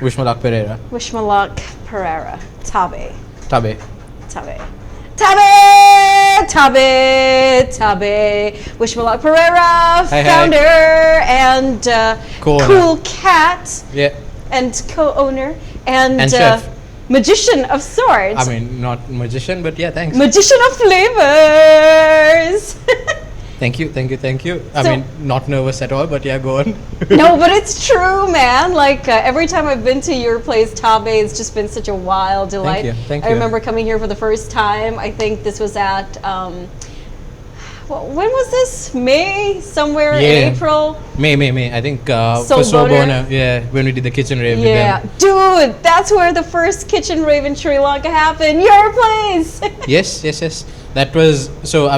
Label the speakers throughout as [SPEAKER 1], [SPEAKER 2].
[SPEAKER 1] Wishmalak Perera.
[SPEAKER 2] Wishmalak Perera. Tabe.
[SPEAKER 1] Tabe.
[SPEAKER 2] Tabe. Tabe! Tabe! Tabe! Wishmalak Perera,
[SPEAKER 1] Hi, hi.
[SPEAKER 2] founder and
[SPEAKER 1] Co-owner.
[SPEAKER 2] cool cat
[SPEAKER 1] Yeah.
[SPEAKER 2] and co-owner and,
[SPEAKER 1] chef.
[SPEAKER 2] magician of sorts.
[SPEAKER 1] I mean, not magician, but yeah, thanks.
[SPEAKER 2] Magician of flavors.
[SPEAKER 1] Thank you. I
[SPEAKER 2] So-
[SPEAKER 1] mean, not nervous at all, but yeah, go on.
[SPEAKER 2] No, but it's true, man. Like every time I've been to your place, Tabe, it's just been such a wild delight.
[SPEAKER 1] Thank
[SPEAKER 2] I
[SPEAKER 1] you.
[SPEAKER 2] remember coming here for the first time. I think this was at when was this? May, somewhere in April.
[SPEAKER 1] May. I think
[SPEAKER 2] Soul
[SPEAKER 1] for Soul
[SPEAKER 2] Boner.
[SPEAKER 1] Boner, yeah, when we did the kitchen rave
[SPEAKER 2] Yeah,
[SPEAKER 1] with
[SPEAKER 2] dude, that's where the first kitchen rave in Sri Lanka happened. Your place.
[SPEAKER 1] them. Yes. That was so.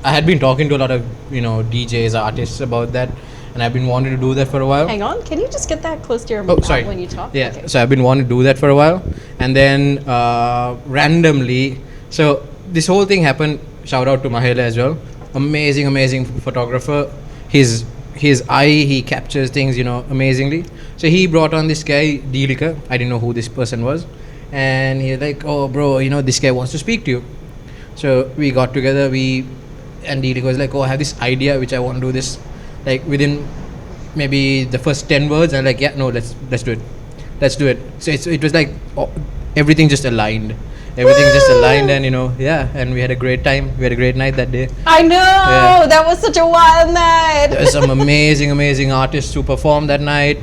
[SPEAKER 1] I had been talking to a lot of DJs, artists about that, and I've been wanting to do that for a while.
[SPEAKER 2] Hang on, can you just get that close to your
[SPEAKER 1] Oh,
[SPEAKER 2] mouth
[SPEAKER 1] sorry.
[SPEAKER 2] when you talk?
[SPEAKER 1] Yeah.
[SPEAKER 2] Okay.
[SPEAKER 1] So I've been wanting to do that for a while, and then randomly, so this whole thing happened. Shout out to Mahela as well. Amazing photographer. His eye, he captures things, amazingly. So he brought on this guy, Dilika. I didn't know who this person was, and he's like, "Oh, bro, this guy wants to speak to you." So we got together. And Dilika was like, "Oh, I have this idea which I want to do this, like within maybe the first 10 words." And I'm like, "Yeah, no, let's do it. So it was like everything just aligned. Everything just aligned, and and we had a great time. We had a great night that day.
[SPEAKER 2] I know,
[SPEAKER 1] Yeah.
[SPEAKER 2] that was such a wild night.
[SPEAKER 1] There were some amazing artists who performed that night.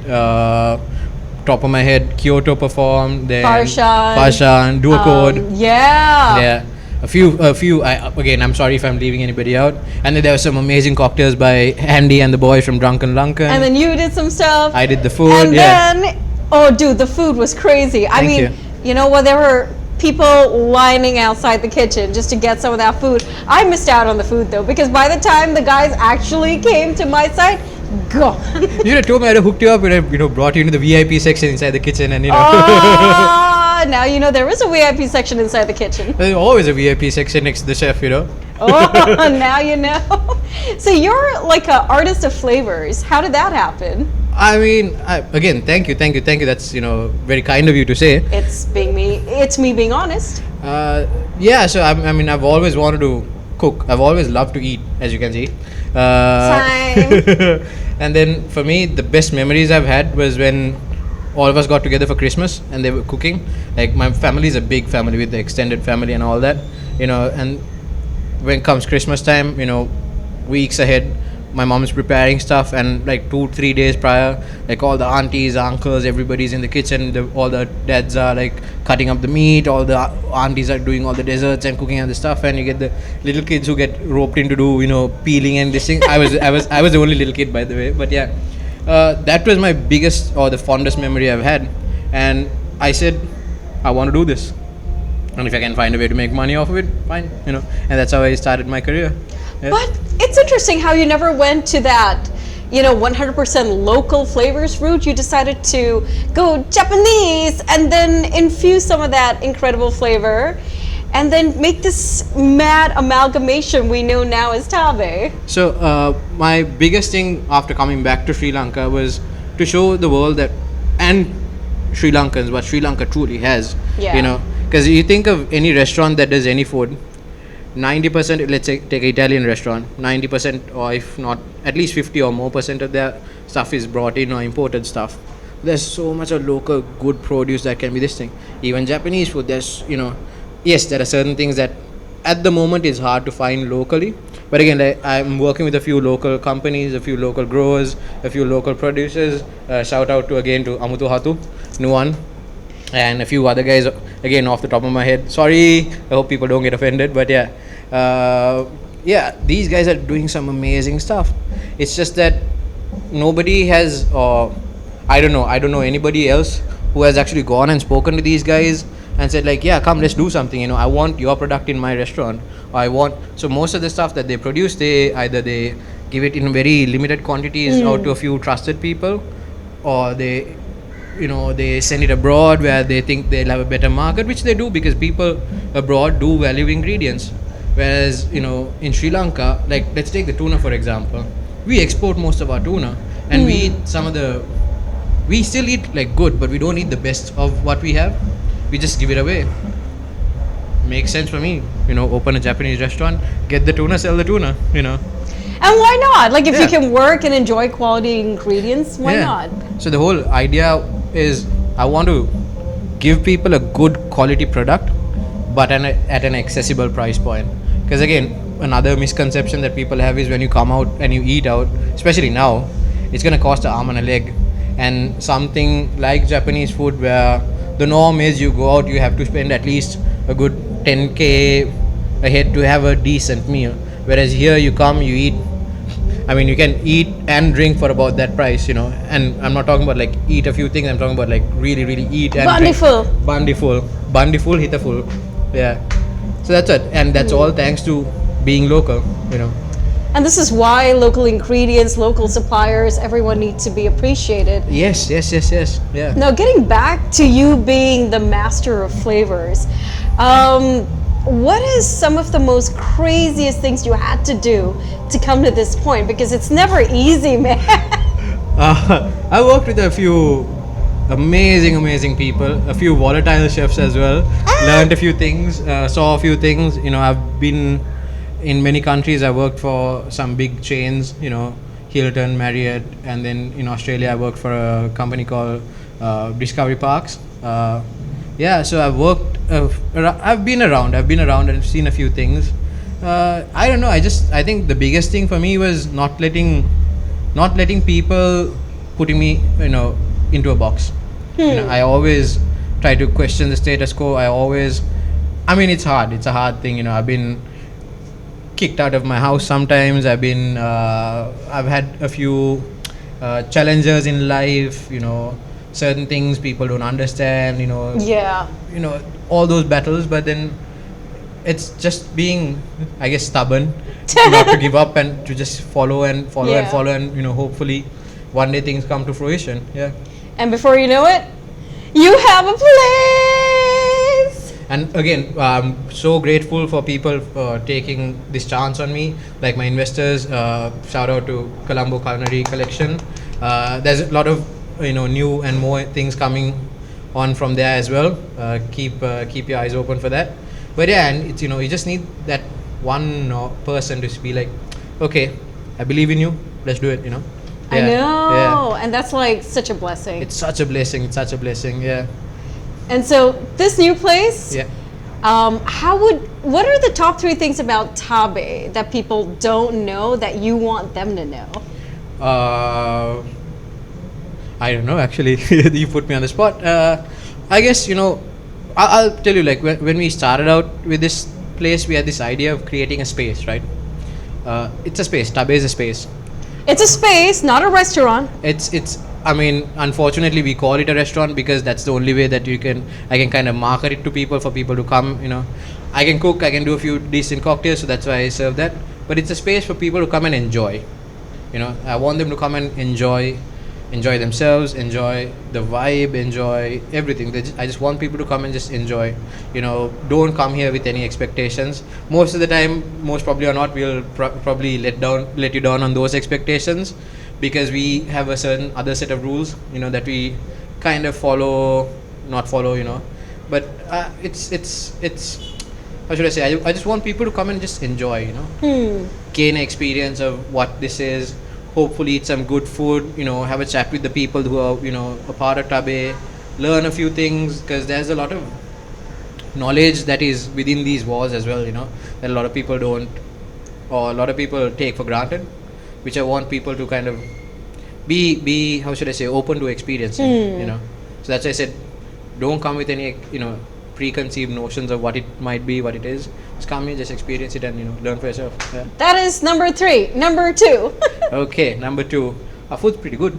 [SPEAKER 1] Top of my head, Kyoto performed. Then Farshan, Duo Code.
[SPEAKER 2] Yeah.
[SPEAKER 1] Yeah. A few. Again, I'm sorry if I'm leaving anybody out. And then there were some amazing cocktails by Andy and the boys from Drunken Lanka.
[SPEAKER 2] And then you did some stuff.
[SPEAKER 1] I did the food.
[SPEAKER 2] And
[SPEAKER 1] yeah.
[SPEAKER 2] then, oh, dude, the food was crazy. I
[SPEAKER 1] Thank
[SPEAKER 2] mean, you know what? There were people lining outside the kitchen just to get some of that food. I missed out on the food though, because by the time the guys actually came to my side, gone.
[SPEAKER 1] You should have told me I'd have hooked you up and have, brought you into the VIP section inside the kitchen and
[SPEAKER 2] Oh, now you know there is a VIP section inside the kitchen.
[SPEAKER 1] There's always a VIP section next to the chef,
[SPEAKER 2] Oh, now you know. So you're like an artist of flavors. How did that happen?
[SPEAKER 1] I mean, again, thank you. That's very kind of you to say.
[SPEAKER 2] It's me being honest.
[SPEAKER 1] Yeah. So I mean, I've always wanted to cook. I've always loved to eat, as you can see.
[SPEAKER 2] Same.
[SPEAKER 1] And then for me, the best memories I've had was when all of us got together for Christmas and they were cooking. Like my family is a big family with the extended family and all that, and when comes Christmas time, weeks ahead, my mom is preparing stuff, and like 2-3 days prior, like all the aunties, uncles, everybody's in the kitchen. All the dads are like cutting up the meat. All the aunties are doing all the desserts and cooking other stuff, and you get the little kids who get roped in to do peeling and this thing. I was the only little kid, by the way, but yeah, that was my biggest or the fondest memory I've had, and I said I want to do this, and if I can find a way to make money off of it, fine, and that's how I started my career. Yeah.
[SPEAKER 2] But it's interesting how you never went to that, 100% local flavors route. You decided to go Japanese and then infuse some of that incredible flavor and then make this mad amalgamation we know now as Tabe.
[SPEAKER 1] So my biggest thing after coming back to Sri Lanka was to show the world that, and Sri Lankans, what Sri Lanka truly has.
[SPEAKER 2] Yeah.
[SPEAKER 1] Because you think of any restaurant that does any food, 90%, let's say take an Italian restaurant, 90% or if not at least 50 or more percent of their stuff is brought in or imported stuff. There's so much of local good produce that can be this thing. Even Japanese food, there's yes, there are certain things that at the moment is hard to find locally, but again, I'm working with a few local companies, a few local growers, a few local producers. Shout out to Amutu Hatu, Nuan, and a few other guys, again off the top of my head, sorry, I hope people don't get offended, but yeah, these guys are doing some amazing stuff. It's just that nobody has, I don't know anybody else who has actually gone and spoken to these guys and said like, yeah, come, let's do something, I want your product in my restaurant, or so most of the stuff that they produce, they give it in very limited quantities out to a few trusted people, or they send it abroad where they think they'll have a better market, which they do because people abroad do value ingredients. Whereas, in Sri Lanka, like let's take the tuna for example, we export most of our tuna and we eat some of the we still eat like good, but we don't eat the best of what we have. We just give it away. Makes sense for me. Open a Japanese restaurant, get the tuna, sell the tuna.
[SPEAKER 2] And why not? Like, if you
[SPEAKER 1] Yeah.
[SPEAKER 2] can work and enjoy quality ingredients, why
[SPEAKER 1] Yeah.
[SPEAKER 2] not?
[SPEAKER 1] So the whole idea is I want to give people a good quality product, but at an accessible price point. Because again, another misconception that people have is when you come out and you eat out, especially now, it's gonna cost an arm and a leg. And something like Japanese food, where the norm is you go out, you have to spend at least a good 10k a head to have a decent meal. Whereas here you come, you eat. I mean, you can eat and drink for about that price, And I'm not talking about like eat a few things. I'm talking about like really, really eat and drink.
[SPEAKER 2] Wonderful.
[SPEAKER 1] Bandiful, hitaful. Yeah. So that's it, and that's all thanks to being local.
[SPEAKER 2] And this is why local ingredients, local suppliers, everyone needs to be appreciated.
[SPEAKER 1] Yes. Yeah.
[SPEAKER 2] Now, getting back to you being the master of flavors, what is some of the most craziest things you had to do to come to this point? Because it's never easy, man.
[SPEAKER 1] I worked with a few amazing people, a few volatile chefs as well. Learned a few things, saw a few things. I've been in many countries. I worked for some big chains, Hilton, Marriott, and then in Australia I worked for a company called Discovery Parks. So I've worked. I've been around and I've seen a few things. I don't know. I think the biggest thing for me was not letting people putting me, into a box. I always try to question the status quo. It's hard. It's a hard thing. I've been kicked out of my house sometimes. I've had a few challenges in life. Certain things people don't understand.
[SPEAKER 2] Yeah.
[SPEAKER 1] All those battles. But then it's just being, I guess, stubborn, not to give up and to just follow and hopefully one day things come to fruition. Yeah.
[SPEAKER 2] And before you know it, you have a place.
[SPEAKER 1] And again, I'm so grateful for people taking this chance on me, like my investors. Shout out to Colombo Culinary Collection. There's a lot of new and more things coming on from there as well. Keep your eyes open for that. But yeah, and it's you just need that one person to be like, okay, I believe in you. Let's do it.
[SPEAKER 2] I know.
[SPEAKER 1] Yeah.
[SPEAKER 2] And that's like such a blessing.
[SPEAKER 1] It's such a blessing. Yeah.
[SPEAKER 2] And so this new place,
[SPEAKER 1] Yeah.
[SPEAKER 2] what are the top 3 things about Tabe that people don't know that you want them to know?
[SPEAKER 1] I don't know, actually. You put me on the spot. I guess, I'll tell you, like, when we started out with this place, we had this idea of creating a space, right? It's a space. Tabe is a space.
[SPEAKER 2] It's a space, not a restaurant.
[SPEAKER 1] Unfortunately, we call it a restaurant because that's the only way that I can kind of market it to people, for people to come. I can cook, I can do a few decent cocktails, so that's why I serve that. But it's a space for people to come and enjoy. I want them to come and enjoy themselves, enjoy the vibe, enjoy everything. I just want people to come and just enjoy. Don't come here with any expectations. Most of the time, most probably or not, we'll probably let you down on those expectations, because we have a certain other set of rules, that we kind of not follow. But it's how should I say? I just want people to come and just enjoy. Gain an experience of what this is. Hopefully eat some good food, have a chat with the people who are, a part of Tabe, learn a few things, because there's a lot of knowledge that is within these walls as well, that a lot of people don't, or a lot of people take for granted, which I want people to kind of be how should I say, open to experiencing, So that's why I said, don't come with any, preconceived notions of what it might be, what it is. Just come here, just experience it, and learn for yourself. Yeah.
[SPEAKER 2] That is number 3. Number 2.
[SPEAKER 1] Okay, number 2. Our food's pretty good.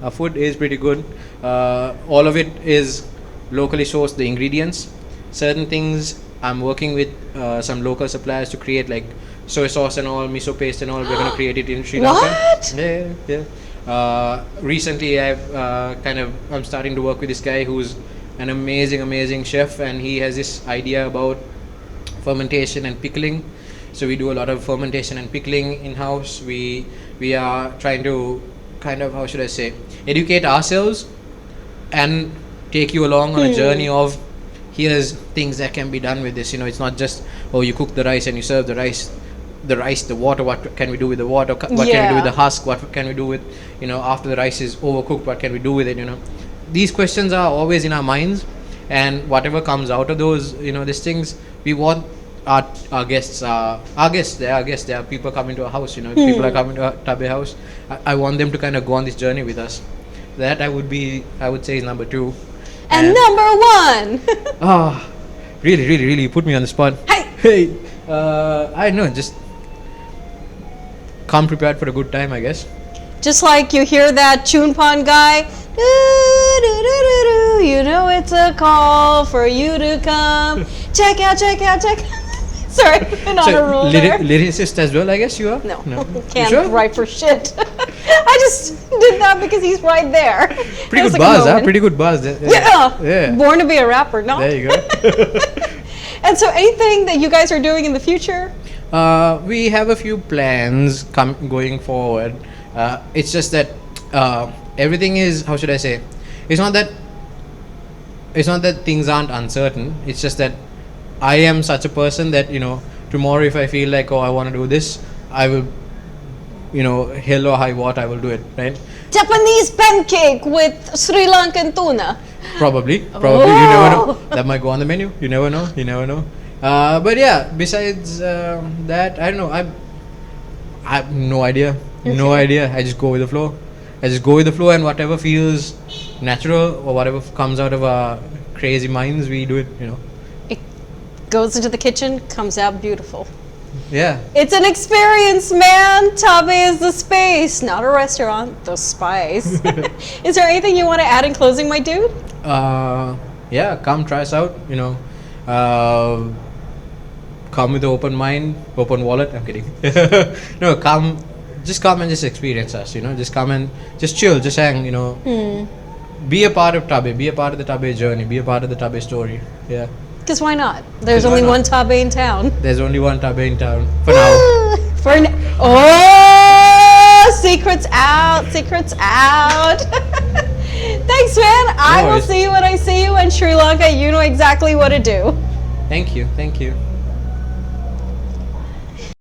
[SPEAKER 1] Our food is pretty good. All of it is locally sourced. The ingredients, certain things, I'm working with some local suppliers to create, like soy sauce and all, miso paste and all. We're going to create it in Sri Lanka.
[SPEAKER 2] What?
[SPEAKER 1] Yeah. Recently, I'm starting to work with this guy who's an amazing chef, and he has this idea about fermentation and pickling. So we do a lot of fermentation and pickling in house. We are trying to kind of, how should I say, educate ourselves and take you along on a journey of here's things that can be done with this. It's not just, oh, you cook the rice and you serve the rice, the water, what can we do with the water, what can we do with the husk, what can we do with, after the rice is overcooked, what can we do with it. These questions are always in our minds, and whatever comes out of those, these things, we want our guests, they are people coming to our house, people are coming to our Tabe house. I want them to kind of go on this journey with us. That I would say is number 2.
[SPEAKER 2] And number 1.
[SPEAKER 1] Really you put me on the spot. Hey, I know, just come prepared for a good time, I guess.
[SPEAKER 2] Just like you hear that Chunpan guy, it's a call for you to come. Check out. Sorry, not a rule there.
[SPEAKER 1] Lyricist as well, I guess you are?
[SPEAKER 2] No.
[SPEAKER 1] You sure?
[SPEAKER 2] Write for shit. I just did that because he's right there.
[SPEAKER 1] Pretty good bars, huh? Pretty good bars.
[SPEAKER 2] Yeah. Born to be a rapper, no?
[SPEAKER 1] There you go.
[SPEAKER 2] And so anything that you guys are doing in the future?
[SPEAKER 1] We have a few plans going forward. It's just that everything is, how should I say, it's not that things aren't uncertain. It's just that I am such a person that, tomorrow if I feel like, I want to do this, I will, hell or high water, I will do it, right?
[SPEAKER 2] Japanese pancake with Sri Lankan tuna.
[SPEAKER 1] Probably. You never know. That might go on the menu. You never know. But yeah, besides that, I don't know. I have no idea. No idea. I just go with the flow. And whatever feels natural or whatever comes out of our crazy minds, we do it,
[SPEAKER 2] It goes into the kitchen, comes out beautiful.
[SPEAKER 1] Yeah.
[SPEAKER 2] It's an experience, man. Tabe is the space, not a restaurant, the spice. Is there anything you want to add in closing, my dude?
[SPEAKER 1] Yeah, come try us out, come with an open mind, open wallet. I'm kidding. No, just come and just experience us, just come and just chill, just hang, be a part of Tabe, be a part of the Tabe journey, be a part of the Tabe story. Yeah.
[SPEAKER 2] Because why not? There's only one Tabe in town.
[SPEAKER 1] There's only one Tabe in town for now.
[SPEAKER 2] Oh, secrets out. Thanks, man. I will see you when I see you, and Sri Lanka, you know exactly what to do.
[SPEAKER 1] Thank you.